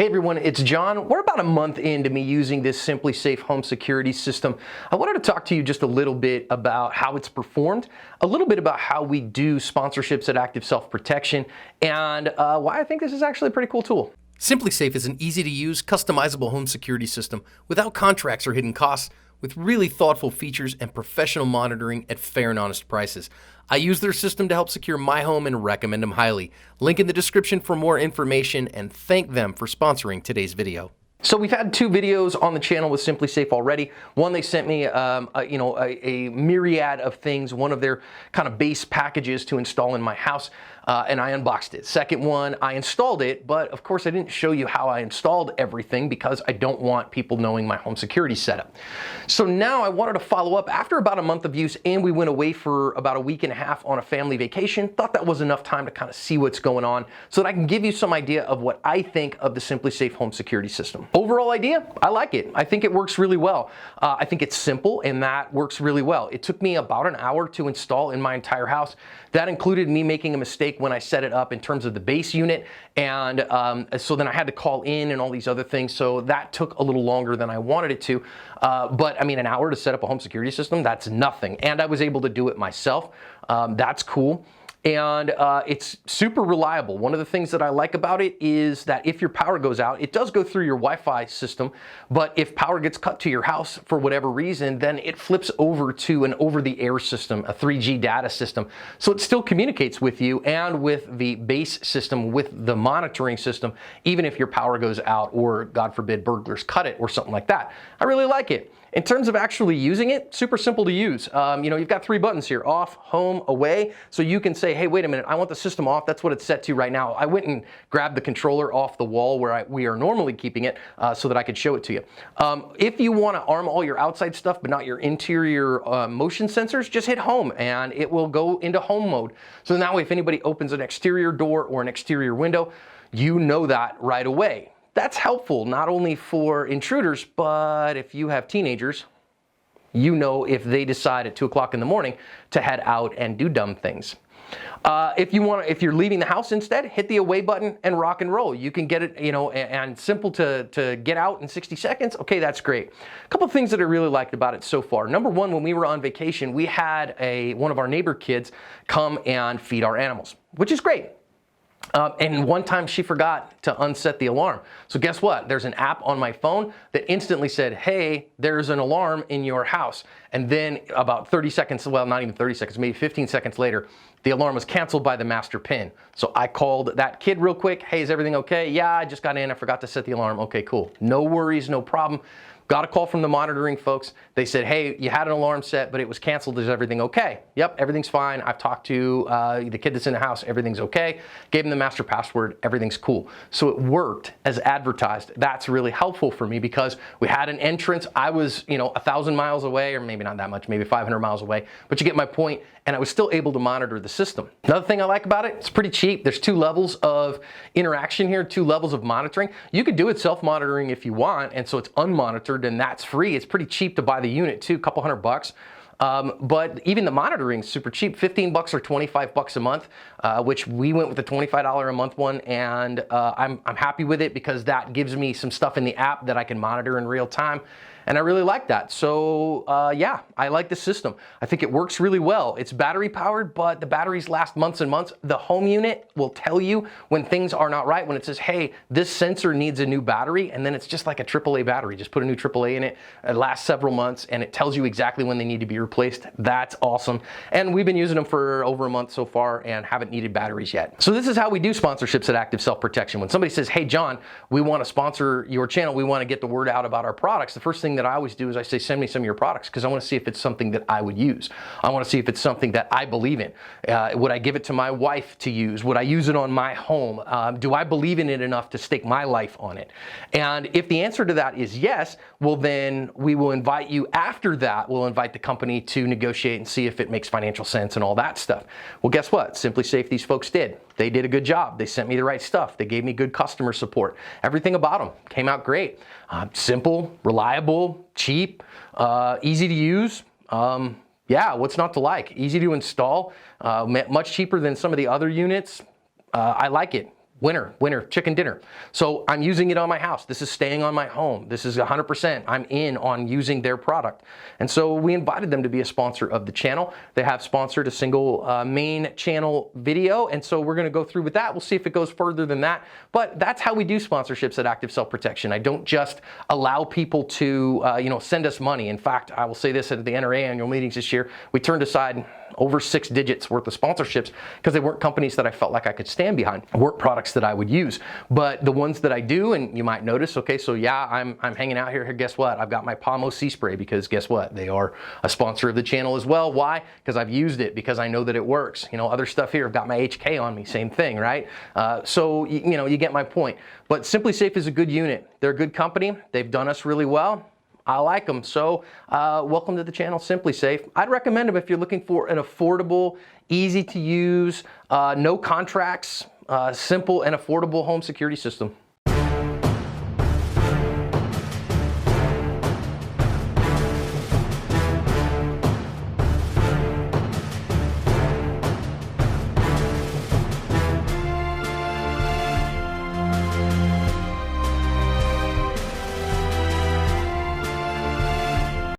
Hey everyone, it's John. We're about a month into me using this SimpliSafe home security system. I wanted to talk to you just a little bit about how it's performed, a little bit about how we do sponsorships at Active Self-Protection, and why I think this is actually a pretty cool tool. SimpliSafe is an easy-to-use, customizable home security system without contracts or hidden costs, with really thoughtful features and professional monitoring at fair and honest prices. I use their system to help secure my home and recommend them highly. Link in the description for more information, and thank them for sponsoring today's video. So we've had 2 videos on the channel with SimpliSafe already. One, they sent me a myriad of things, one of their kind of base packages to install in my house, and I unboxed it. Second one, I installed it, but of course I didn't show you how I installed everything because I don't want people knowing my home security setup. So now I wanted to follow up after about a month of use, and we went away for about a week and a half on a family vacation. Thought that was enough time to kind of see what's going on so that I can give you some idea of what I think of the SimpliSafe home security system. Overall idea, I like it. I think it works really well. I think it's simple, and that works really well. It took me about an hour to install in my entire house. That included me making a mistake when I set it up in terms of the base unit, and so then I had to call in and all these other things, so that took a little longer than I wanted it to. But I mean, an hour to set up a home security system, that's nothing. And I was able to do it myself. That's cool. And it's super reliable. One of the things that I like about it is that if your power goes out, it does go through your Wi-Fi system, but if power gets cut to your house for whatever reason, then it flips over to an over-the-air system, a 3G data system. So it still communicates with you and with the base system, with the monitoring system, even if your power goes out or, God forbid, burglars cut it or something like that. I really like it. In terms of actually using it, super simple to use. You've got 3 buttons here: off, home, away. So you can say, hey, wait a minute, I want the system off. That's what it's set to right now. I went and grabbed the controller off the wall where we are normally keeping it so that I could show it to you. If you want to arm all your outside stuff but not your interior motion sensors, just hit home and it will go into home mode. So that way, if anybody opens an exterior door or an exterior window, you know that right away. That's helpful not only for intruders, but if you have teenagers, you know if they decide at 2 o'clock in the morning to head out and do dumb things. If you're leaving the house instead, hit the away button and rock and roll. You can get it, and simple to get out in 60 seconds. Okay, that's great. A couple of things that I really liked about it so far. Number one, when we were on vacation, we had one of our neighbor kids come and feed our animals, which is great. And one time she forgot to unset the alarm. So guess what? There's an app on my phone that instantly said, hey, there's an alarm in your house. And then about 30 seconds, well, not even 30 seconds, maybe 15 seconds later, the alarm was canceled by the master PIN. So I called that kid real quick. Hey, is everything okay? Yeah, I just got in. I forgot to set the alarm. Okay, cool. No worries, no problem. Got a call from the monitoring folks. They said, hey, you had an alarm set, but it was canceled. Is everything okay? Yep, everything's fine. I've talked to the kid that's in the house. Everything's okay. Gave him the master password. Everything's cool. So it worked as advertised. That's really helpful for me because we had an entrance. I was, 1,000 miles away, or maybe not that much, maybe 500 miles away, but you get my point. And I was still able to monitor the system. Another thing I like about it, it's pretty cheap. There's 2 levels of interaction here, 2 levels of monitoring. You could do it self-monitoring if you want, and so it's unmonitored, and that's free. It's pretty cheap to buy the unit too, a couple $100. But even the monitoring is super cheap, $15 or $25 a month, which we went with the $25 a month one, and I'm happy with it because that gives me some stuff in the app that I can monitor in real time. And I really like that. So yeah, I like the system. I think it works really well. It's battery powered, but the batteries last months and months. The home unit will tell you when things are not right, when it says, hey, this sensor needs a new battery, and then it's just like a AAA battery. Just put a new AAA in it. It lasts several months, and it tells you exactly when they need to be replaced. That's awesome. And we've been using them for over a month so far and haven't needed batteries yet. So this is how we do sponsorships at Active Self-Protection. When somebody says, hey, John, we want to sponsor your channel, we want to get the word out about our products, the first thing that I always do is I say, send me some of your products, because I want to see if it's something that I would use. I want to see if it's something that I believe in. Would I give it to my wife to use? Would I use it on my home? Do I believe in it enough to stake my life on it? And if the answer to that is yes, well then we will invite you after that. We'll invite the company to negotiate and see if it makes financial sense and all that stuff. Well, guess what? SimpliSafe, these folks did. They did a good job. They sent me the right stuff. They gave me good customer support. Everything about them came out great. Simple, reliable, cheap, easy to use. Yeah, what's not to like? Easy to install, much cheaper than some of the other units. I like it. winner, chicken dinner. So I'm using it on my house. This is staying on my home. This is 100%. I'm in on using their product. And so we invited them to be a sponsor of the channel. They have sponsored a single main channel video. And so we're going to go through with that. We'll see if it goes further than that. But that's how we do sponsorships at Active Self Protection. I don't just allow people to, send us money. In fact, I will say this at the NRA annual meetings this year, we turned aside over 6 digits worth of sponsorships because they weren't companies that I felt like I could stand behind, weren't products that I would use. But the ones that I do, and you might notice, okay, so yeah, I'm hanging out here. Guess what? I've got my Palmo Sea Spray because guess what? They are a sponsor of the channel as well. Why? Because I've used it, because I know that it works. Other stuff here, I've got my HK on me, same thing, right? So you get my point. But SimpliSafe is a good unit. They're a good company. They've done us really well. I like them. So welcome to the channel, SimpliSafe. I'd recommend them if you're looking for an affordable, easy to use, no contracts, simple and affordable home security system.